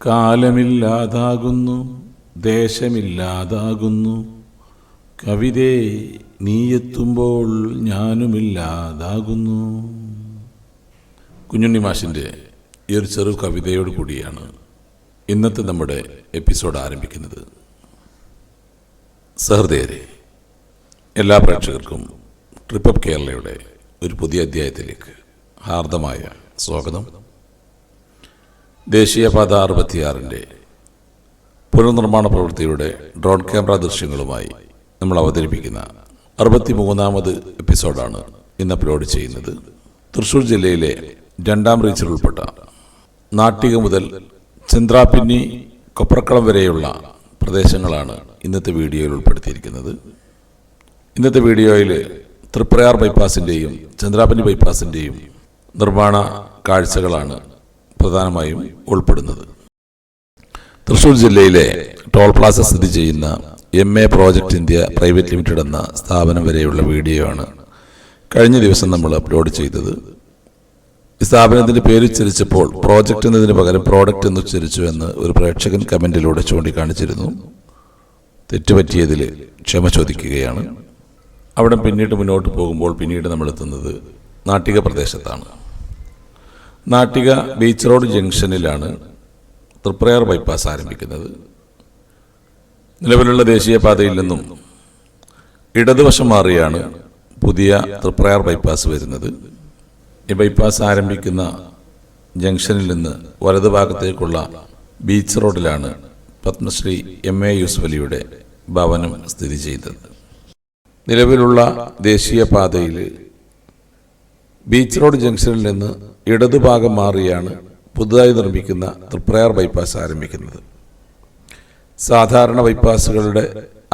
കാലമില്ലാതാകുന്നു, ദേശമില്ലാതാകുന്നു, കവിതേ നീയെത്തുമ്പോൾ ഞാനുമില്ലാതാകുന്നു. കുഞ്ഞുണ്ണി മാഷിൻ്റെ ഈ ഒരു ചെറു കവിതയോട് കൂടിയാണ് ഇന്നത്തെ നമ്മുടെ എപ്പിസോഡ് ആരംഭിക്കുന്നത്. സഹൃദയരെ, എല്ലാ പ്രേക്ഷകർക്കും ട്രിപ്പ് അപ്പ് കേരളയുടെ ഒരു പുതിയ അധ്യായത്തിലേക്ക് ഹാർദമായ സ്വാഗതം. ദേശീയപാത 66-ൻ്റെ പുനർനിർമ്മാണ പ്രവൃത്തിയുടെ ഡ്രോൺ ക്യാമറ ദൃശ്യങ്ങളുമായി നമ്മൾ അവതരിപ്പിക്കുന്ന 63ാമത് എപ്പിസോഡാണ് ഇന്ന് അപ്ലോഡ് ചെയ്യുന്നത്. തൃശ്ശൂർ ജില്ലയിലെ 2ാം റീച്ചിൽ ഉൾപ്പെട്ട നാട്ടിക മുതൽ ചെന്ത്രാപിന്നി കൊപ്രക്കളം വരെയുള്ള പ്രദേശങ്ങളാണ് ഇന്നത്തെ വീഡിയോയിൽ ഉൾപ്പെടുത്തിയിരിക്കുന്നത്. ഇന്നത്തെ വീഡിയോയിൽ തൃപ്രയാർ ബൈപ്പാസിൻ്റെയും ചെന്ത്രാപിന്നി ബൈപ്പാസിൻ്റെയും നിർമ്മാണ കാഴ്ചകളാണ് പ്രധാനമായും ഉൾപ്പെടുന്നത്. തൃശ്ശൂർ ജില്ലയിലെ ടോൾ പ്ലാസ സ്ഥിതി ചെയ്യുന്ന MA project India private limited എന്ന സ്ഥാപനം വരെയുള്ള വീഡിയോ ആണ് കഴിഞ്ഞ ദിവസം നമ്മൾ അപ്ലോഡ് ചെയ്തത്. ഈ സ്ഥാപനത്തിൻ്റെ പേരുച്ചരിച്ചപ്പോൾ പ്രോജക്റ്റ് എന്നതിന് പകരം പ്രോഡക്റ്റ് എന്ന് ഉച്ചരിച്ചു എന്ന് ഒരു പ്രേക്ഷകൻ കമൻറ്റിലൂടെ ചൂണ്ടിക്കാണിച്ചിരുന്നു. തെറ്റുപറ്റിയതിൽ ക്ഷമ ചോദിക്കുകയാണ്. അവിടെ പിന്നീട് മുന്നോട്ട് പോകുമ്പോൾ പിന്നീട് നമ്മൾ എത്തുന്നത് നാട്ടിക പ്രദേശത്താണ്. നാട്ടിക ബീച്ച് റോഡ് ജംഗ്ഷനിലാണ് തൃപ്രയാർ ബൈപ്പാസ് ആരംഭിക്കുന്നത്. നിലവിലുള്ള ദേശീയപാതയിൽ നിന്നും ഇടതുവശം മാറിയാണ് പുതിയ തൃപ്രയാർ ബൈപ്പാസ് വരുന്നത്. ഈ ബൈപ്പാസ് ആരംഭിക്കുന്ന ജംഗ്ഷനിൽ നിന്ന് വലതുഭാഗത്തേക്കുള്ള ബീച്ച് റോഡിലാണ് പത്മശ്രീ MA യൂസുഫലിയുടെ ഭവനം സ്ഥിതി ചെയ്തത്. നിലവിലുള്ള ദേശീയപാതയിൽ ബീച്ച് റോഡ് ജംഗ്ഷനിൽ നിന്ന് ഇടതുഭാഗം മാറിയാണ് പുതുതായി നിർമ്മിക്കുന്ന തൃപ്രയാർ ബൈപ്പാസ് ആരംഭിക്കുന്നത്. സാധാരണ ബൈപ്പാസുകളുടെ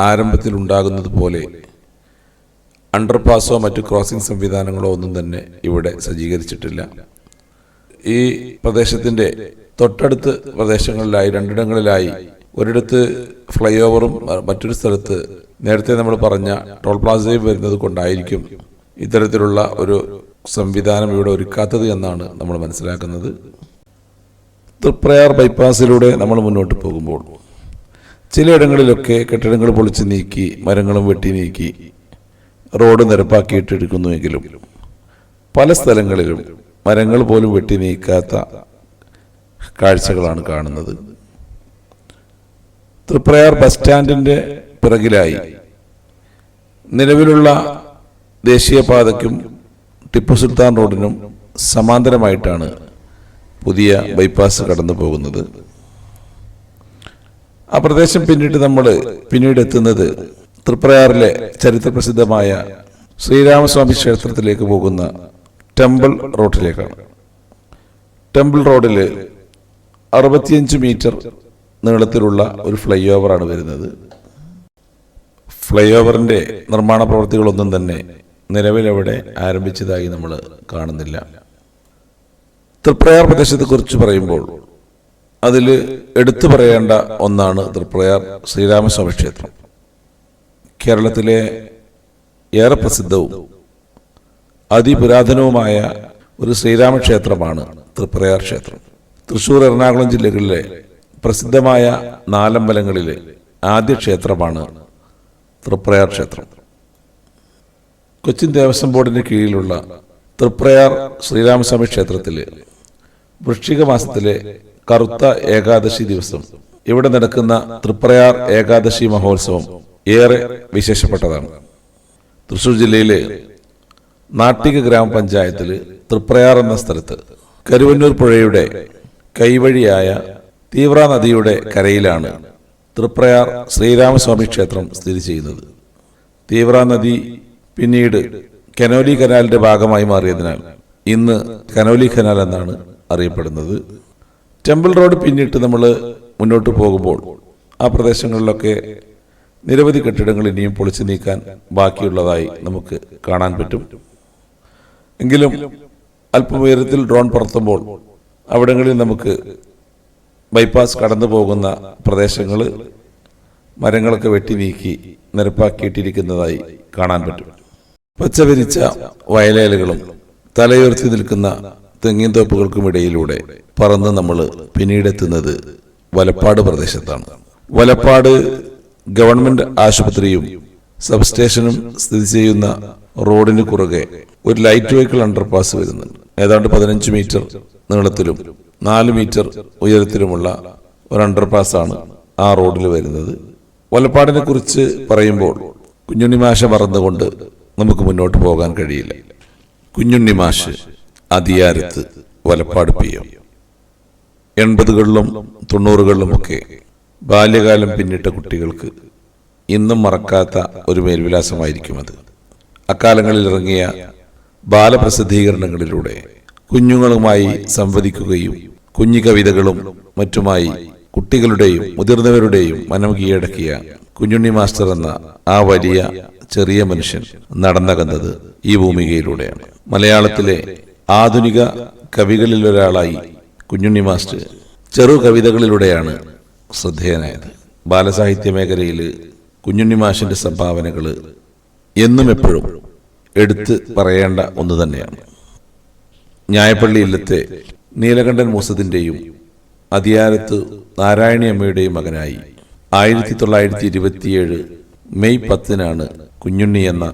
ആരംഭത്തിൽ ഉണ്ടാകുന്നത് പോലെ അണ്ടർപാസോ മറ്റു ക്രോസിംഗ് സംവിധാനങ്ങളോ ഒന്നും തന്നെ ഇവിടെ സജ്ജീകരിച്ചിട്ടില്ല. ഈ പ്രദേശത്തിൻ്റെ തൊട്ടടുത്ത് പ്രദേശങ്ങളിലായി രണ്ടിടങ്ങളിലായി ഒരിടത്ത് ഫ്ലൈ ഓവറും മറ്റൊരു സ്ഥലത്ത് നേരത്തെ നമ്മൾ പറഞ്ഞ ടോൾ പ്ലാസയും വരുന്നത് കൊണ്ടായിരിക്കും ഇത്തരത്തിലുള്ള ഒരു സംവിധാനം ഇവിടെ ഒരുക്കാത്തത് എന്നാണ് നമ്മൾ മനസ്സിലാക്കുന്നത്. തൃപ്രയാർ ബൈപ്പാസിലൂടെ നമ്മൾ മുന്നോട്ട് പോകുമ്പോൾ ചിലയിടങ്ങളിലൊക്കെ കെട്ടിടങ്ങൾ പൊളിച്ച് നീക്കി മരങ്ങളും വെട്ടി നീക്കി റോഡ് നിരപ്പാക്കിയിട്ടെടുക്കുന്നുവെങ്കിലും പല സ്ഥലങ്ങളിലും മരങ്ങൾ പോലും വെട്ടി നീക്കാത്ത കാഴ്ചകളാണ് കാണുന്നത്. തൃപ്രയാർ ബസ് സ്റ്റാൻഡിൻ്റെ പിറകിലായി നിലവിലുള്ള ദേശീയപാതയ്ക്കും ടിപ്പു സുൽത്താൻ റോഡിനും സമാന്തരമായിട്ടാണ് പുതിയ ബൈപ്പാസ് കടന്നു പോകുന്നത്. ആ പ്രദേശം പിന്നീട് എത്തുന്നത് തൃപ്രയാറിലെ ചരിത്രപ്രസിദ്ധമായ ശ്രീരാമസ്വാമി ക്ഷേത്രത്തിലേക്ക് പോകുന്ന ടെമ്പിൾ റോഡിലേക്കാണ്. ടെമ്പിൾ റോഡിൽ 65 മീറ്റർ നീളത്തിലുള്ള ഒരു ഫ്ലൈ ഓവറാണ് വരുന്നത്. ഫ്ലൈ ഓവറിൻ്റെ നിർമ്മാണ പ്രവൃത്തികളൊന്നും തന്നെ നിലവിലവിടെ ആരംഭിച്ചതായി നമ്മൾ കാണുന്നില്ല. തൃപ്രയാർ പ്രദേശത്തെക്കുറിച്ച് പറയുമ്പോൾ അതിൽ എടുത്തു പറയേണ്ട ഒന്നാണ് തൃപ്രയാർ ശ്രീരാമസ്വാമി ക്ഷേത്രം. കേരളത്തിലെ ഏറെ പ്രസിദ്ധവും അതിപുരാതനവുമായ ഒരു ശ്രീരാമക്ഷേത്രമാണ് തൃപ്രയാർ ക്ഷേത്രം. തൃശ്ശൂർ, എറണാകുളം ജില്ലകളിലെ പ്രസിദ്ധമായ 4 അമ്പലങ്ങളിലെ ആദ്യ ക്ഷേത്രമാണ് തൃപ്രയാർ ക്ഷേത്രം. കൊച്ചിൻ ദേവസ്വം ബോർഡിന് കീഴിലുള്ള തൃപ്രയാർ ശ്രീരാമസ്വാമി ക്ഷേത്രത്തിൽ വൃശ്ചിക മാസത്തിലെ കറുത്ത ഏകാദശി ദിവസം ഇവിടെ നടക്കുന്ന തൃപ്രയാർ ഏകാദശി മഹോത്സവം ഏറെ വിശേഷപ്പെട്ടതാണ്. തൃശ്ശൂർ ജില്ലയിലെ നാട്ടിക ഗ്രാമപഞ്ചായത്തിൽ തൃപ്രയാർ എന്ന സ്ഥലത്ത് കരുവന്നൂർ പുഴയുടെ കൈവഴിയായ തീവ്ര നദിയുടെ കരയിലാണ് തൃപ്രയാർ ശ്രീരാമസ്വാമി ക്ഷേത്രം സ്ഥിതി ചെയ്യുന്നത്. തീവ്ര നദി പിന്നീട് കനോലി കനാലിന്റെ ഭാഗമായി മാറിയതിനാൽ ഇന്ന് കനോലി കനാൽ എന്നാണ് അറിയപ്പെടുന്നത്. ടെമ്പിൾ റോഡ് പിന്നിട്ട് നമ്മൾ മുന്നോട്ട് പോകുമ്പോൾ ആ പ്രദേശങ്ങളിലൊക്കെ നിരവധി കെട്ടിടങ്ങൾ ഇനിയും പൊളിച്ചു നീക്കാൻ ബാക്കിയുള്ളതായി നമുക്ക് കാണാൻ പറ്റും. എങ്കിലും അല്പം ഉയരത്തിൽ ഡ്രോൺ പറത്തുമ്പോൾ അവിടങ്ങളിൽ നമുക്ക് ബൈപ്പാസ് കടന്നു പോകുന്ന പ്രദേശങ്ങൾ മരങ്ങളൊക്കെ വെട്ടി നീക്കി നിരപ്പാക്കിയിട്ടിരിക്കുന്നതായി കാണാൻ പറ്റും. പച്ചവിരിച്ച വയലേലകളും തലയുയർത്തി നിൽക്കുന്ന തെങ്ങിൻ തോപ്പുകൾക്കുമിടയിലൂടെ പറന്ന് നമ്മൾ പിന്നീടെത്തുന്നത് വലപ്പാട് പ്രദേശത്താണ്. വലപ്പാട് ഗവൺമെന്റ് ആശുപത്രിയും സബ്സ്റ്റേഷനും സ്ഥിതി ചെയ്യുന്ന റോഡിന് കുറുകെ ഒരു ലൈറ്റ് വെഹിക്കിൾ അണ്ടർപാസ് വരുന്നുണ്ട്. ഏതാണ്ട് 15 മീറ്റർ നീളത്തിലും 4 മീറ്റർ ഉയരത്തിലുമുള്ള ഒരു അണ്ടർപാസാണ് ആ റോഡിൽ വരുന്നത്. വലപ്പാടിനെ കുറിച്ച് പറയുമ്പോൾ കുഞ്ഞുണ്ണി മാഷെ മറന്നുകൊണ്ട് നമുക്ക് മുന്നോട്ട് പോകാൻ കഴിയില്ല. കുഞ്ഞുണ്ണി മാഷ് അതിയാരത്ത് വലപ്പാട് PM 80കളിലും 90കളിലുമൊക്കെ ബാല്യകാലം പിന്നിട്ട കുട്ടികൾക്ക് ഇന്നും മറക്കാത്ത ഒരു മേൽവിലാസമായിരിക്കും അത്. അക്കാലങ്ങളിൽ ഇറങ്ങിയ ബാലപ്രസിദ്ധീകരണങ്ങളിലൂടെ കുഞ്ഞുങ്ങളുമായി സംവദിക്കുകയും കുഞ്ഞു കവിതകളും മറ്റുമായി കുട്ടികളുടെയും മുതിർന്നവരുടെയും മനം കീഴടക്കിയ കുഞ്ഞുണ്ണി മാസ്റ്റർ എന്ന ആ വലിയ ചെറിയ മനുഷ്യൻ നടന്നകന്നത് ഈ ഭൂമികയിലൂടെയാണ്. മലയാളത്തിലെ ആധുനിക കവികളിൽ ഒരാളായി കുഞ്ഞുണ്ണി മാസ്റ്റർ ചെറു കവിതകളിലൂടെയാണ് ശ്രദ്ധേയനായത്. ബാലസാഹിത്യ മേഖലയിൽ കുഞ്ഞുണ്ണി മാഷിന്റെ സംഭാവനകൾ എന്നും എപ്പോഴും എടുത്ത് പറയേണ്ട ഒന്ന് തന്നെയാണ്. ഞായപ്പള്ളി ഇല്ലത്തെ നീലകണ്ഠൻ മൂസത്തിന്റെയും അതിയാരത്ത് നാരായണി അമ്മയുടെയും മകനായി 1927 മെയ് 10 കുഞ്ഞുണ്ണി എന്ന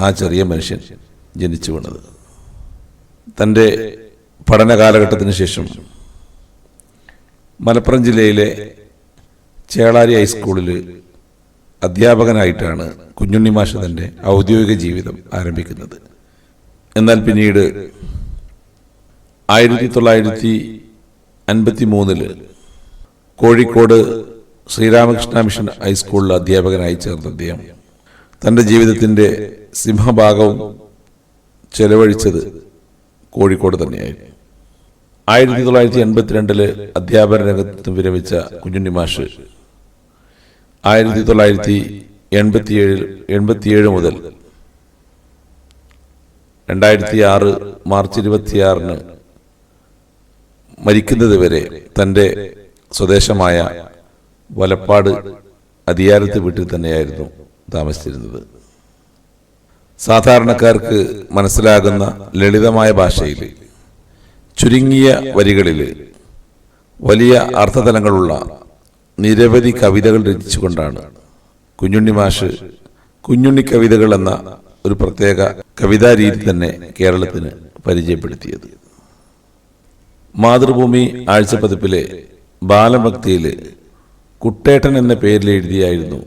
ആ ചെറിയ മനുഷ്യൻ ജനിച്ചു വീണത്. തൻ്റെ പഠന കാലഘട്ടത്തിന് ശേഷം മലപ്പുറം ജില്ലയിലെ ചേളാരി ഹൈസ്കൂളിൽ അധ്യാപകനായിട്ടാണ് കുഞ്ഞുണ്ണി മാഷ് തൻ്റെ ഔദ്യോഗിക ജീവിതം ആരംഭിക്കുന്നത്. എന്നാൽ പിന്നീട് 1953 കോഴിക്കോട് ശ്രീരാമകൃഷ്ണ മിഷൻ ഹൈസ്കൂളിൽ അധ്യാപകനായി ചേർന്ന അദ്ദേഹം തൻ്റെ ജീവിതത്തിൻ്റെ സിംഹഭാഗവും ചെലവഴിച്ചത് കോഴിക്കോട് തന്നെയായിരുന്നു. 1982 അധ്യാപന രംഗത്ത് വിരമിച്ച കുഞ്ഞുണ്ണി മാഷ് 1987 മുതൽ 2006 മാർച്ച് 26 മരിക്കുന്നത് വരെ തൻ്റെ സ്വദേശമായ വലപ്പാട് അതിയാരത്ത് വീട്ടിൽ തന്നെയായിരുന്നു താമസിച്ചിരുന്നത്. സാധാരണക്കാർക്ക് മനസ്സിലാകുന്ന ലളിതമായ ഭാഷയിൽ ചുരുങ്ങിയ വരികളിൽ വലിയ അർത്ഥതലങ്ങളുള്ള നിരവധി കവിതകൾ രചിച്ചുകൊണ്ടാണ് കുഞ്ഞുണ്ണി മാഷ് കുഞ്ഞുണ്ണി കവിതകൾ എന്ന ഒരു പ്രത്യേക കവിതാ രീതി തന്നെ കേരളത്തിന് പരിചയപ്പെടുത്തിയത്. മാതൃഭൂമി ആഴ്ചപ്പതിപ്പിലെ ബാലഭക്തിയിൽ കുട്ടേട്ടൻ എന്ന പേരിൽ എഴുതിയായിരുന്നു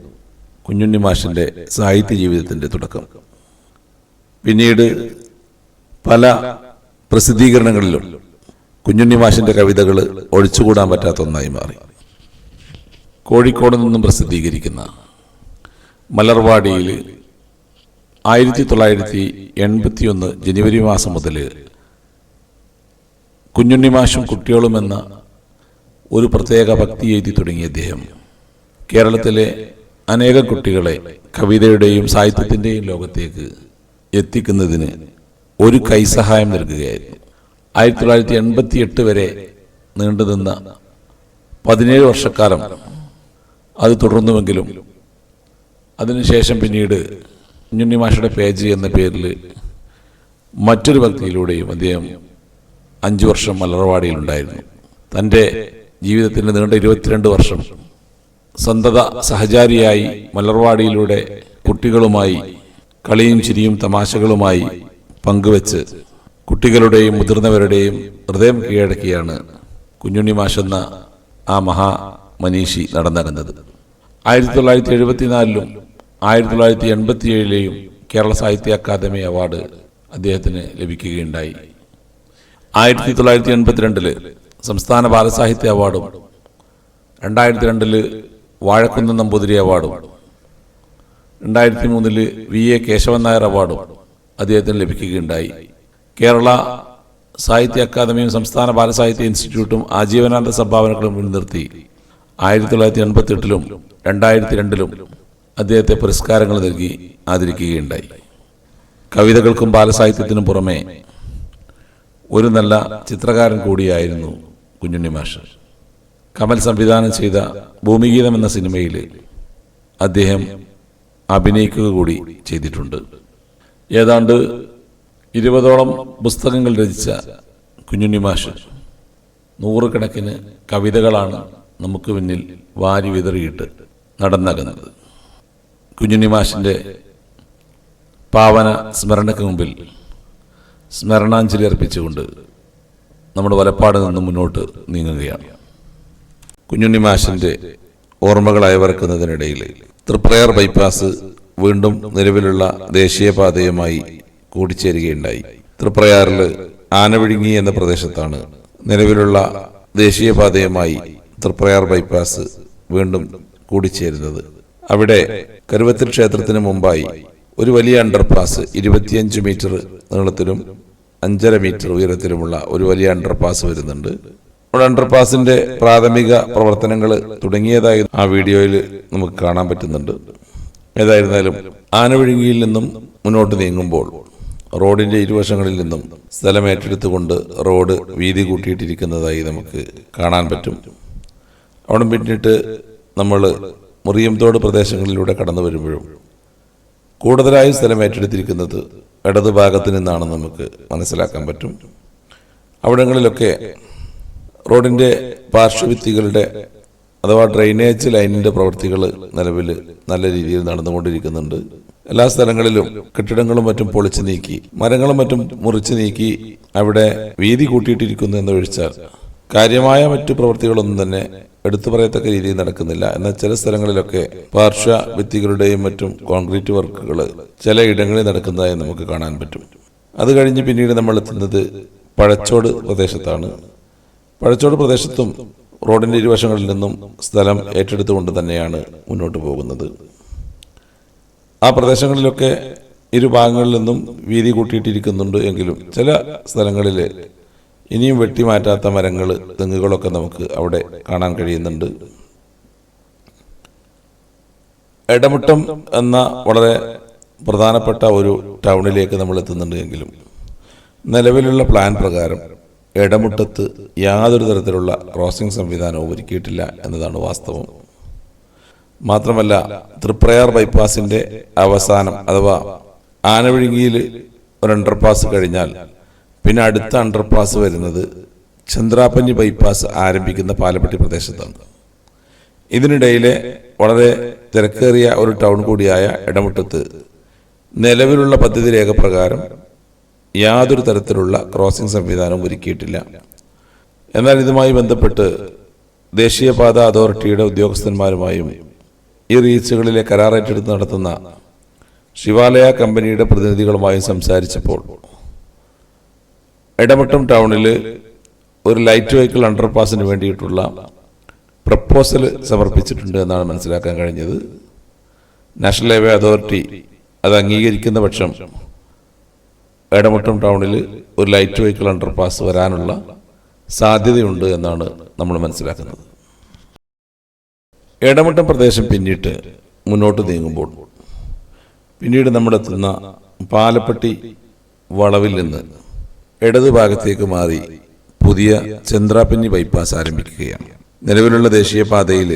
കുഞ്ഞുണ്ണി മാഷിന്റെ സാഹിത്യ ജീവിതത്തിന്റെ തുടക്കം. പിന്നീട് പല പ്രസിദ്ധീകരണങ്ങളിലും കുഞ്ഞുണ്ണി മാഷിന്റെ കവിതകൾ ഒഴിച്ചുകൂടാൻ പറ്റാത്ത ഒന്നായി മാറി. കോഴിക്കോട് നിന്നും പ്രസിദ്ധീകരിക്കുന്ന മലർവാടിയിൽ 1981 ജനുവരി മാസം മുതൽ കുഞ്ഞുണ്ണി മാഷും കുട്ടികളും എന്ന ഒരു പ്രത്യേക ഭക്തി എഴുതി തുടങ്ങിയ അദ്ദേഹം കേരളത്തിലെ അനേകം കുട്ടികളെ കവിതയുടെയും സാഹിത്യത്തിൻ്റെയും ലോകത്തേക്ക് എത്തിക്കുന്നതിന് ഒരു കൈസഹായം നൽകുകയായിരുന്നു. 1988 വരെ നീണ്ടുനിന്ന 17 വർഷക്കാലം അത് തുടർന്നുവെങ്കിലും അതിനുശേഷം പിന്നീട് കുഞ്ഞുണ്ണി മാഷയുടെ പേജ് എന്ന പേരിൽ മറ്റൊരു ഭക്തിയിലൂടെയും അദ്ദേഹം 5 വർഷം മലർവാടിയിലുണ്ടായിരുന്നു. തൻ്റെ ജീവിതത്തിൻ്റെ നീണ്ട 22 വർഷം സന്തത സഹചാരിയായി മലർവാടിയിലൂടെ കുട്ടികളുമായി കളിയും ചിരിയും തമാശകളുമായി പങ്കുവെച്ച് കുട്ടികളുടെയും മുതിർന്നവരുടെയും ഹൃദയം കീഴടക്കിയാണ് കുഞ്ഞുണ്ണി മാഷ് എന്ന ആ മഹാമനീഷി നടന്നകന്നത്. 1974 1987 കേരള സാഹിത്യ അക്കാദമി അവാർഡ് അദ്ദേഹത്തിന് ലഭിക്കുകയുണ്ടായി. 1982 സംസ്ഥാന ബാലസാഹിത്യ അവാർഡും 2002 വാഴക്കുന്ന് നമ്പൂതിരി അവാർഡും 2003 VA കേശവൻ നായർ അവാർഡും അദ്ദേഹത്തിന് ലഭിക്കുകയുണ്ടായി. കേരള സാഹിത്യ അക്കാദമിയും സംസ്ഥാന ബാലസാഹിത്യ ഇൻസ്റ്റിറ്റ്യൂട്ടും ആജീവനാന്ത സംഭാവനകളും മുൻനിർത്തി 1988 2002 അദ്ദേഹത്തെ പുരസ്കാരങ്ങൾ നൽകി ആദരിക്കുകയുണ്ടായി. കവിതകൾക്കും ബാലസാഹിത്യത്തിനും പുറമെ ഒരു നല്ല ചിത്രകാരൻ കൂടിയായിരുന്നു കുഞ്ഞുണ്ണി മാഷ്. കമൽ സംവിധാനം ചെയ്ത ഭൂമിഗീതം എന്ന സിനിമയിൽ അദ്ദേഹം അഭിനയിക്കുക കൂടി ചെയ്തിട്ടുണ്ട്. ഏതാണ്ട് 20ഓളം പുസ്തകങ്ങൾ രചിച്ച കുഞ്ഞുണ്ണി മാഷ് 100 കണക്കിന് കവിതകളാണ് നമുക്ക് മുന്നിൽ വാരി വിതറിയിട്ട് നടന്നകുന്നത്. കുഞ്ഞുണ്ണി മാഷിൻ്റെ പാവന സ്മരണയ്ക്ക് മുമ്പിൽ സ്മരണാഞ്ജലി അർപ്പിച്ചുകൊണ്ട് നമ്മുടെ വലപ്പാട് നിന്ന് മുന്നോട്ട് നീങ്ങുകയാണ്. കുഞ്ഞുണ്ണി മാഷിൻ്റെ ഓർമ്മകൾ അയവിറക്കുന്നതിനിടയിൽ തൃപ്രയാർ ബൈപ്പാസ് വീണ്ടും നിലവിലുള്ള ദേശീയപാതയുമായി കൂടിച്ചേരുകയുണ്ടായി. തൃപ്രയാറിൽ ആനവിഴുങ്ങി എന്ന പ്രദേശത്താണ് നിലവിലുള്ള ദേശീയപാതയുമായി തൃപ്രയാർ ബൈപ്പാസ് വീണ്ടും കൂടിച്ചേരുന്നത്. അവിടെ കരുവത്തിൽ ക്ഷേത്രത്തിന് മുമ്പായി ഒരു വലിയ അണ്ടർപാസ് 25 മീറ്റർ നീളത്തിലും 5.5 മീറ്റർ ഉയരത്തിലുമുള്ള ഒരു വലിയ അണ്ടർപാസ് വരുന്നുണ്ട്. അവിടെ അണ്ടർപാസിന്റെ പ്രാഥമിക പ്രവർത്തനങ്ങൾ തുടങ്ങിയതായി ആ വീഡിയോയിൽ നമുക്ക് കാണാൻ പറ്റുന്നുണ്ട്. ഏതായിരുന്നാലും ആനവിഴുങ്ങിയിൽ നിന്നും മുന്നോട്ട് നീങ്ങുമ്പോൾ റോഡിന്റെ ഇരുവശങ്ങളിൽ നിന്നും സ്ഥലം ഏറ്റെടുത്തുകൊണ്ട് റോഡ് വീതി കൂട്ടിയിട്ടിരിക്കുന്നതായി നമുക്ക് കാണാൻ പറ്റും. അവിടെ പിന്നിട്ട് നമ്മൾ മുറിയംതോട് പ്രദേശങ്ങളിലൂടെ കടന്നു വരുമ്പോഴും കൂടുതലായി സ്ഥലം ഏറ്റെടുത്തിരിക്കുന്നത് ഇടതുഭാഗത്ത് നിന്നാണ് നമുക്ക് മനസ്സിലാക്കാൻ പറ്റും. അവിടങ്ങളിലൊക്കെ റോഡിന്റെ പാർശ്വഭിത്തികളുടെ അഥവാ ഡ്രെയിനേജ് ലൈനിന്റെ പ്രവൃത്തികൾ നിലവിൽ നല്ല രീതിയിൽ നടന്നുകൊണ്ടിരിക്കുന്നുണ്ട്. എല്ലാ സ്ഥലങ്ങളിലും കെട്ടിടങ്ങളും മറ്റും പൊളിച്ചു നീക്കി മരങ്ങളും മറ്റും മുറിച്ചു നീക്കി അവിടെ വീതി കൂട്ടിയിട്ടിരിക്കുന്നു എന്നൊഴിച്ചാൽ കാര്യമായ മറ്റു പ്രവൃത്തികളൊന്നും തന്നെ എടുത്തു പറയത്തക്ക രീതിയിൽ നടക്കുന്നില്ല. എന്നാൽ ചില സ്ഥലങ്ങളിലൊക്കെ പാർശ്വ ഭിത്തികളുടെയും മറ്റും കോൺക്രീറ്റ് വർക്കുകൾ ചില ഇടങ്ങളിൽ നടക്കുന്നതായി നമുക്ക് കാണാൻ പറ്റും. അത് കഴിഞ്ഞ് പിന്നീട് നമ്മൾ എത്തുന്നത് പഴച്ചോട് പ്രദേശത്താണ്. പഴച്ചോട് പ്രദേശത്തും റോഡിന്റെ ഇരുവശങ്ങളിൽ നിന്നും സ്ഥലം ഏറ്റെടുത്തുകൊണ്ട് തന്നെയാണ് മുന്നോട്ട് പോകുന്നത്. ആ പ്രദേശങ്ങളിലൊക്കെ ഇരുഭാഗങ്ങളിൽ നിന്നും വീതി കൂട്ടിയിട്ടിരിക്കുന്നുണ്ട് എങ്കിലും ചില സ്ഥലങ്ങളിൽ ഇനിയും വെട്ടിമാറ്റാത്ത മരങ്ങൾ തെങ്ങുകളൊക്കെ നമുക്ക് അവിടെ കാണാൻ കഴിയുന്നുണ്ട്. എടമുട്ടം എന്ന വളരെ പ്രധാനപ്പെട്ട ഒരു ടൗണിലേക്ക് നമ്മൾ എത്തുന്നുണ്ട് എങ്കിലും നിലവിലുള്ള പ്ലാൻ പ്രകാരം എടമുട്ടത്ത് യാതൊരു തരത്തിലുള്ള ക്രോസിംഗ് സംവിധാനവും ഒരുക്കിയിട്ടില്ല എന്നതാണ് വാസ്തവം. മാത്രമല്ല തൃപ്രയാർ ബൈപ്പാസിന്റെ അവസാനം അഥവാ ആനവിഴുങ്ങിയിൽ ഒരു അണ്ടർപാസ് കഴിഞ്ഞാൽ പിന്നെ അടുത്ത അണ്ടർപാസ് വരുന്നത് ചന്ദ്രാപന്നി ബൈപ്പാസ് ആരംഭിക്കുന്ന പാലപ്പെട്ടി പ്രദേശത്താണ്. ഇതിനിടയിലെ വളരെ തിരക്കേറിയ ഒരു ടൗൺ കൂടിയായ എടമുട്ടത്ത് നിലവിലുള്ള പദ്ധതി രേഖ പ്രകാരം യാതൊരു തരത്തിലുള്ള ക്രോസിംഗ് സംവിധാനവും ഒരുക്കിയിട്ടില്ല. എന്നാൽ ഇതുമായി ബന്ധപ്പെട്ട് ദേശീയപാത അതോറിറ്റിയുടെ ഉദ്യോഗസ്ഥന്മാരുമായും ഈ റീച്ചുകളിലെ കരാർ ഏറ്റെടുത്ത് നടത്തുന്ന ശിവാലയ കമ്പനിയുടെ പ്രതിനിധികളുമായും സംസാരിച്ചപ്പോൾ എടമുട്ടം ടൗണിൽ ഒരു ലൈറ്റ് വെഹിക്കിൾ അണ്ടർപാസിന് വേണ്ടിയിട്ടുള്ള പ്രപ്പോസൽ സമർപ്പിച്ചിട്ടുണ്ട് എന്നാണ് മനസ്സിലാക്കാൻ കഴിഞ്ഞത്. നാഷണൽ ഹൈവേ അതോറിറ്റി അത് അംഗീകരിക്കുന്ന പക്ഷം എടമുട്ടം ടൗണിൽ ഒരു ലൈറ്റ് വെഹിക്കിൾ അണ്ടർപാസ് വരാനുള്ള സാധ്യതയുണ്ട് എന്നാണ് നമ്മൾ മനസ്സിലാക്കുന്നത്. എടമുട്ടം പ്രദേശം പിന്നിട്ട് മുന്നോട്ട് നീങ്ങുമ്പോൾ പിന്നീട് നമ്മളെത്തുന്ന പാലപ്പെട്ടി വളവിൽ നിന്ന് ഇടതുഭാഗത്തേക്ക് മാറി പുതിയ ചന്ദ്രാപിന്നി ബൈപ്പാസ് ആരംഭിക്കുകയാണ്. നിലവിലുള്ള ദേശീയപാതയിൽ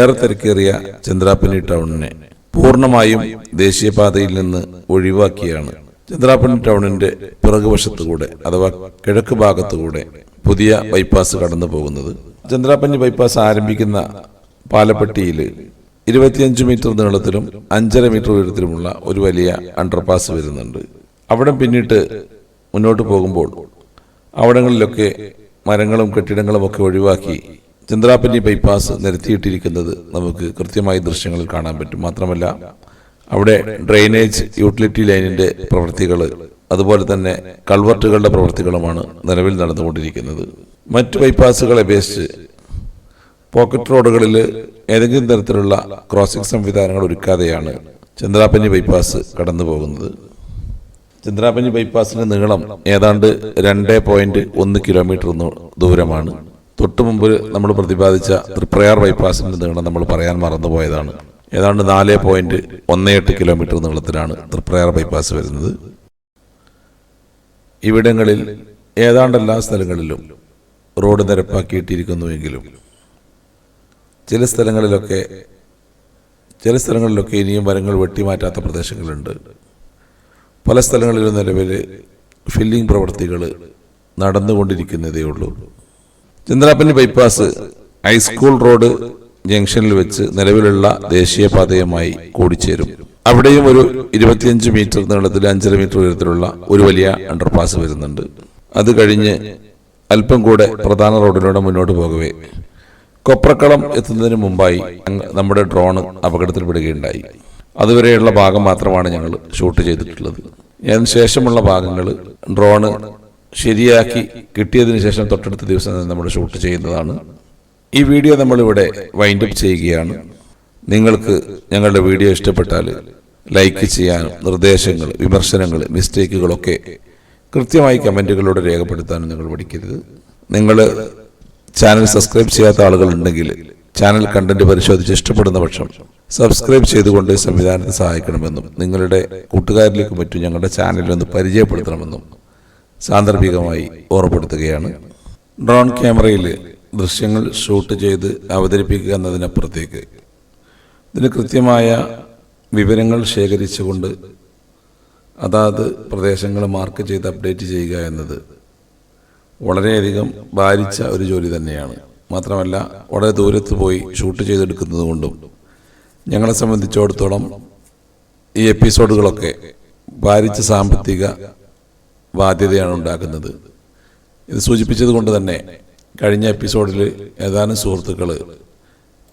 ഏറെ തിരക്കേറിയ ചന്ദ്രാപിന്നി ടൗണിനെ പൂർണ്ണമായും ദേശീയപാതയിൽ നിന്ന് ഒഴിവാക്കിയാണ് ചന്ദ്രാപിന്നി ടൗണിന്റെ പിറകുവശത്തുകൂടെ അഥവാ കിഴക്ക് ഭാഗത്തുകൂടെ പുതിയ ബൈപ്പാസ് കടന്നു പോകുന്നത്. ചന്ദ്രാപിന്നി ബൈപ്പാസ് ആരംഭിക്കുന്ന പാലപ്പെട്ടിയിൽ 25 മീറ്റർ നീളത്തിലും 5.5 മീറ്റർ ഉയരത്തിലുമുള്ള ഒരു വലിയ അണ്ടർപാസ് വരുന്നുണ്ട്. അവിടെ പിന്നിട്ട് മുന്നോട്ട് പോകുമ്പോൾ അവിടങ്ങളിലൊക്കെ മരങ്ങളും കെട്ടിടങ്ങളും ഒക്കെ ഒഴിവാക്കി ചന്ദ്രാപിന്നി ബൈപ്പാസ് നിരത്തിയിട്ടിരിക്കുന്നത് നമുക്ക് കൃത്യമായി ദൃശ്യങ്ങളിൽ കാണാൻ പറ്റും. മാത്രമല്ല അവിടെ ഡ്രെയിനേജ് യൂട്ടിലിറ്റി ലൈനിന്റെ പ്രവൃത്തികൾ അതുപോലെ തന്നെ കൾവർട്ടുകളുടെ പ്രവൃത്തികളുമാണ് നിലവിൽ നടന്നുകൊണ്ടിരിക്കുന്നത്. മറ്റു ബൈപ്പാസുകളെ അപേക്ഷിച്ച് പോക്കറ്റ് റോഡുകളിൽ ഏതെങ്കിലും തരത്തിലുള്ള ക്രോസിംഗ് സംവിധാനങ്ങൾ ഒരുക്കാതെയാണ് ചന്ദ്രാപിന്നി ബൈപ്പാസ് കടന്നു പോകുന്നത്. ചന്ദ്രാപിന്നി ബൈപ്പാസിന്റെ നീളം ഏതാണ്ട് 2.1 കിലോമീറ്റർ ദൂരമാണ്. തൊട്ടു മുമ്പ് നമ്മൾ പ്രതിപാദിച്ച തൃപ്രയാർ ബൈപ്പാസിന്റെ നീളം നമ്മൾ പറയാൻ മറന്നുപോയതാണ്. ഏതാണ്ട് 4.18 കിലോമീറ്റർ നീളത്തിലാണ് തൃപ്രയാർ ബൈപ്പാസ് വരുന്നത്. ഇവിടങ്ങളിൽ ഏതാണ്ട് എല്ലാ സ്ഥലങ്ങളിലും റോഡ് നിരപ്പാക്കിയിട്ടിരിക്കുന്നുവെങ്കിലും ചില സ്ഥലങ്ങളിലൊക്കെ ഇനിയും മരങ്ങൾ വെട്ടിമാറ്റാത്ത പ്രദേശങ്ങളുണ്ട്. പല സ്ഥലങ്ങളിലും നിലവിൽ ഫില്ലിംഗ് പ്രവൃത്തികൾ നടന്നുകൊണ്ടിരിക്കുന്നതേ ഉള്ളൂ. ചന്ദ്രാപിന്നി ബൈപ്പാസ് ഹൈസ്കൂൾ റോഡ് ജംഗ്ഷനിൽ വെച്ച് നിലവിലുള്ള ദേശീയപാതയുമായി കൂടിച്ചേരും. അവിടെയും ഒരു 25 മീറ്റർ നീളത്തിൽ 5.5 മീറ്റർ ഉയരത്തിലുള്ള ഒരു വലിയ അണ്ടർപാസ് വരുന്നുണ്ട്. അത് കഴിഞ്ഞ് അല്പം കൂടെ പ്രധാന റോഡിലൂടെ മുന്നോട്ട് പോകവേ കൊപ്രക്കളം എത്തുന്നതിന് മുമ്പായി നമ്മുടെ ഡ്രോൺ അപകടത്തിൽപ്പെടുകയുണ്ടായി. അതുവരെയുള്ള ഭാഗം മാത്രമാണ് ഞങ്ങൾ ഷൂട്ട് ചെയ്തിട്ടുള്ളത്. അതിന് ശേഷമുള്ള ഭാഗങ്ങൾ ഡ്രോണ് ശരിയാക്കി കിട്ടിയതിന് ശേഷം തൊട്ടടുത്ത ദിവസം നമ്മൾ ഷൂട്ട് ചെയ്യുന്നതാണ്. ഈ വീഡിയോ നമ്മളിവിടെ വൈൻഡപ്പ് ചെയ്യുകയാണ്. നിങ്ങൾക്ക് ഞങ്ങളുടെ വീഡിയോ ഇഷ്ടപ്പെട്ടാൽ ലൈക്ക് ചെയ്യാനും നിർദ്ദേശങ്ങൾ, വിമർശനങ്ങൾ, മിസ്റ്റേക്കുകളൊക്കെ കൃത്യമായി കമൻറ്റുകളിലൂടെ രേഖപ്പെടുത്താനും നിങ്ങൾ പഠിക്കരുത്. നിങ്ങൾ ചാനൽ സബ്സ്ക്രൈബ് ചെയ്യാത്ത ആളുകളുണ്ടെങ്കിൽ ചാനൽ കണ്ടന്റ് പരിശോധിച്ച് ഇഷ്ടപ്പെടുന്ന പക്ഷം സബ്സ്ക്രൈബ് ചെയ്തുകൊണ്ട് സംവിധാനത്തെ സഹായിക്കണമെന്നും നിങ്ങളുടെ കൂട്ടുകാരിലേക്കും മറ്റും ഞങ്ങളുടെ ചാനലിലൊന്ന് പരിചയപ്പെടുത്തണമെന്നും സാന്ദർഭികമായി ഓർമ്മപ്പെടുത്തുകയാണ്. ഡ്രോൺ ക്യാമറയിൽ ദൃശ്യങ്ങൾ ഷൂട്ട് ചെയ്ത് അവതരിപ്പിക്കുക എന്നതിനപ്പുറത്തേക്ക് ഇതിന് കൃത്യമായ വിവരങ്ങൾ ശേഖരിച്ചുകൊണ്ട് അതാത് പ്രദേശങ്ങൾ മാർക്ക് ചെയ്ത് അപ്ഡേറ്റ് ചെയ്യുക എന്നത് വളരെയധികം ഭാരിച്ച ഒരു ജോലി തന്നെയാണ്. മാത്രമല്ല വളരെ ദൂരത്ത് പോയി ഷൂട്ട് ചെയ്തെടുക്കുന്നത് കൊണ്ടും ഞങ്ങളെ സംബന്ധിച്ചിടത്തോളം ഈ എപ്പിസോഡുകളൊക്കെ ഭാരിച്ച സാമ്പത്തിക ബാധ്യതയാണ് ഉണ്ടാക്കുന്നത്. ഇത് സൂചിപ്പിച്ചത് കൊണ്ട് തന്നെ കഴിഞ്ഞ എപ്പിസോഡിൽ ഏതാനും സുഹൃത്തുക്കൾ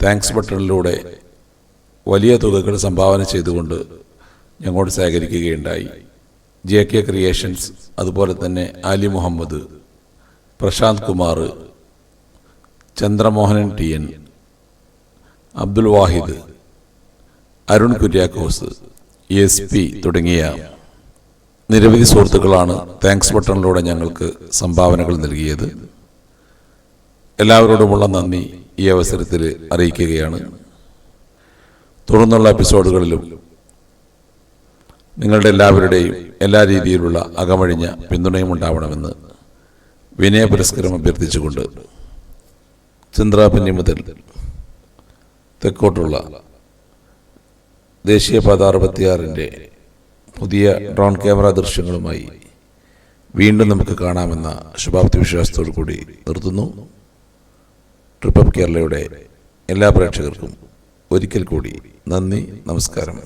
താങ്ക്സ് ബട്ടണിലൂടെ വലിയ തുകകൾ സംഭാവന ചെയ്തുകൊണ്ട് ഞങ്ങളോട് സഹകരിക്കുകയുണ്ടായി. JK ക്രിയേഷൻസ്, അതുപോലെ തന്നെ അലി മുഹമ്മദ്, പ്രശാന്ത് കുമാർ, ചന്ദ്രമോഹനൻ TN, അബ്ദുൽ വാഹിദ്, അരുൺ കുര്യാക്കോസ്, SP തുടങ്ങിയ നിരവധി സുഹൃത്തുക്കളാണ് താങ്ക്സ് ബട്ടണിലൂടെ ഞങ്ങൾക്ക് സംഭാവനകൾ നൽകിയത്. എല്ലാവരോടുമുള്ള നന്ദി ഈ അവസരത്തിൽ അറിയിക്കുകയാണ്. തുടർന്നുള്ള എപ്പിസോഡുകളിലും നിങ്ങളുടെ എല്ലാവരുടെയും എല്ലാ രീതിയിലുള്ള അകമഴിഞ്ഞ പിന്തുണയും ഉണ്ടാവണമെന്ന് വിനയപുരസ്കരം അഭ്യർത്ഥിച്ചുകൊണ്ട് ചന്ദ്രാപിന്നി മുതൽ തെക്കോട്ടുള്ള ദേശീയപാത 66-ന്റെ പുതിയ ഡ്രോൺ ക്യാമറ ദൃശ്യങ്ങളുമായി വീണ്ടും നമുക്ക് കാണാമെന്ന ശുഭാപ്തി വിശ്വാസത്തോടു കൂടി നിർത്തുന്നു. ട്രിപ്പ് കേരളയുടെ എല്ലാ പ്രേക്ഷകർക്കും ഒരിക്കൽ കൂടി നന്ദി, നമസ്കാരം.